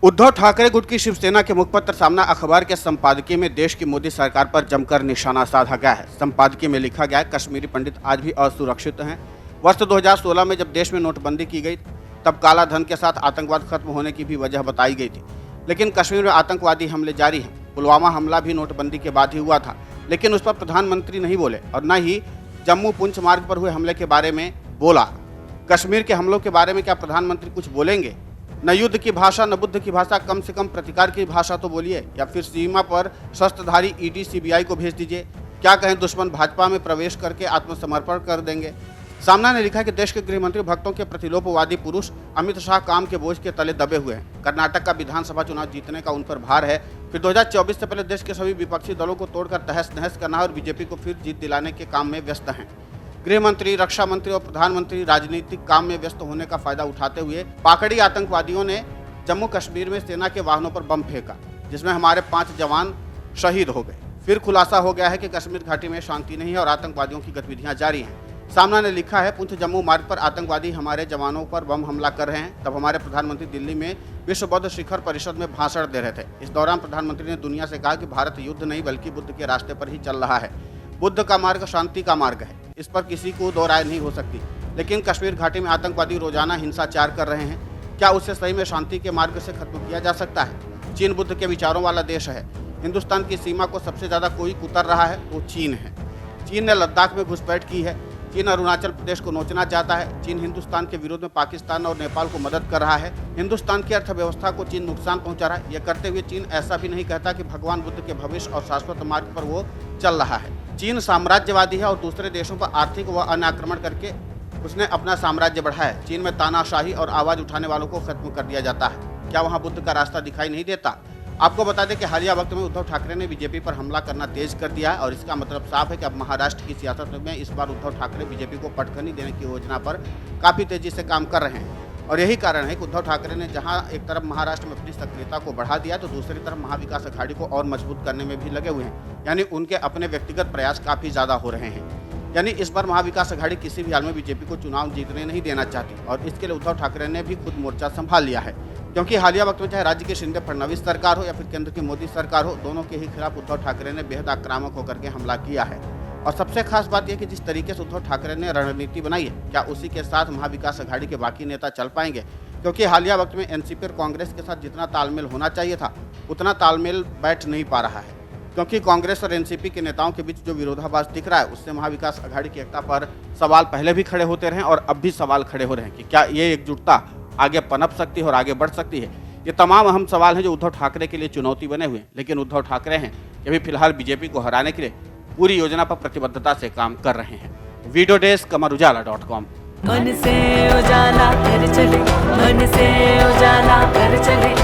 उद्धव ठाकरे गुट की शिवसेना के मुखपत्र सामना अखबार के संपादकीय में देश की मोदी सरकार पर जमकर निशाना साधा गया है। संपादकीय में लिखा गया है, कश्मीरी पंडित आज भी असुरक्षित हैं। वर्ष 2016 में जब देश में नोटबंदी की गई तब काला धन के साथ आतंकवाद खत्म होने की भी वजह बताई गई थी, लेकिन कश्मीर में आतंकवादी हमले जारी हैं। पुलवामा हमला भी नोटबंदी के बाद ही हुआ था, लेकिन उस पर प्रधानमंत्री नहीं बोले और न ही जम्मू पुंछ मार्ग पर हुए हमले के बारे में बोला। कश्मीर के हमलों के बारे में क्या प्रधानमंत्री कुछ बोलेंगे? न युद्ध की भाषा न बुद्ध की भाषा, कम से कम प्रतिकार की भाषा तो बोलिए, या फिर सीमा पर शस्त्रधारी ईडी सीबीआई को भेज दीजिए। क्या कहें, दुश्मन भाजपा में प्रवेश करके आत्मसमर्पण कर देंगे। सामना ने लिखा कि देश के गृह मंत्री भक्तों के प्रतिलोपवादी पुरुष अमित शाह काम के बोझ के तले दबे हुए हैं। कर्नाटक का विधानसभा चुनाव जीतने का उन पर भार है। फिर 2024 से पहले देश के सभी विपक्षी दलों को तोड़कर तहस नहस करना और बीजेपी को फिर जीत दिलाने के काम में व्यस्त हैं। गृह मंत्री, रक्षा मंत्री और प्रधानमंत्री राजनीतिक काम में व्यस्त होने का फायदा उठाते हुए पाकड़ी आतंकवादियों ने जम्मू कश्मीर में सेना के वाहनों पर बम फेंका, जिसमें हमारे 5 जवान शहीद हो गए। फिर खुलासा हो गया है कि कश्मीर घाटी में शांति नहीं है और आतंकवादियों की गतिविधियां जारी हैं। सामना ने लिखा है, पुंछ जम्मू मार्ग पर आतंकवादी हमारे जवानों पर बम हमला कर रहे हैं। तब हमारे प्रधानमंत्री दिल्ली में विश्व बौद्ध शिखर परिषद में भाषण दे रहे थे। इस दौरान प्रधानमंत्री ने दुनिया से कहा कि भारत युद्ध नहीं बल्कि बुद्ध के रास्ते पर ही चल रहा है। बुद्ध का मार्ग शांति का मार्ग है, इस पर किसी को दो राय नहीं हो सकती। लेकिन कश्मीर घाटी में आतंकवादी रोजाना हिंसाचार कर रहे हैं, क्या उससे सही में शांति के मार्ग से खत्म किया जा सकता है? चीन बुद्ध के विचारों वाला देश है। हिंदुस्तान की सीमा को सबसे ज्यादा कोई कुतर रहा है वो चीन है। चीन ने लद्दाख में घुसपैठ की है। चीन अरुणाचल प्रदेश को नोचना चाहता है। चीन हिंदुस्तान के विरोध में पाकिस्तान और नेपाल को मदद कर रहा है। हिंदुस्तान की अर्थव्यवस्था को चीन नुकसान पहुंचा रहा है। यह करते हुए चीन ऐसा भी नहीं कहता कि भगवान बुद्ध के भविष्य और शाश्वत मार्ग पर वो चल रहा है। चीन साम्राज्यवादी है और दूसरे देशों पर आर्थिक व अन्य आक्रमण करके उसने अपना साम्राज्य बढ़ाया है। चीन में तानाशाही और आवाज उठाने वालों को खत्म कर दिया जाता है। क्या वहाँ बुद्ध का रास्ता दिखाई नहीं देता? आपको बता दें कि हालिया वक्त में उद्धव ठाकरे ने बीजेपी पर हमला करना तेज कर दिया है और इसका मतलब साफ है कि अब महाराष्ट्र की सियासत में इस बार उद्धव ठाकरे बीजेपी को पटखनी देने की योजना पर काफी तेजी से काम कर रहे हैं। और यही कारण है कि उद्धव ठाकरे ने जहां एक तरफ महाराष्ट्र में अपनी सक्रियता को बढ़ा दिया तो दूसरी तरफ महाविकास अघाड़ी को और मजबूत करने में भी लगे हुए हैं। यानी उनके अपने व्यक्तिगत प्रयास काफी ज्यादा हो रहे हैं। यानी इस बार महाविकास अघाड़ी किसी भी हाल में बीजेपी को चुनाव जीतने नहीं देना चाहती और इसके लिए उद्धव ठाकरे ने भी खुद मोर्चा संभाल लिया है। क्योंकि हालिया वक्त में चाहे राज्य की शिंदे फडणवीस सरकार हो या फिर केंद्र की मोदी सरकार हो, दोनों के ही खिलाफ उद्धव ठाकरे ने बेहद आक्रामक होकर के हमला किया है। और सबसे खास बात यह कि जिस तरीके से उद्धव ठाकरे ने रणनीति बनाई है, क्या उसी के साथ महाविकास अघाड़ी के बाकी नेता चल पाएंगे? क्योंकि हालिया वक्त में एनसीपी और कांग्रेस के साथ जितना तालमेल होना चाहिए था उतना तालमेल बैठ नहीं पा रहा है। क्योंकि कांग्रेस और एनसीपी के नेताओं के बीच जो विरोधाभास दिख रहा है उससे महाविकास अघाड़ी की एकता पर सवाल पहले भी खड़े होते रहे और अब भी सवाल खड़े हो रहे हैं कि क्या ये एकजुटता आगे पनप सकती है और आगे बढ़ सकती है। ये तमाम अहम सवाल हैं जो उद्धव ठाकरे के लिए चुनौती बने हुए हैं। लेकिन उद्धव ठाकरे हैं कि अभी फिलहाल बीजेपी को हराने के लिए पूरी योजना पर प्रतिबद्धता से काम कर रहे हैं। Video desk amarujala.com। मन से उजाला कर चले, मन से उजाला कर चले।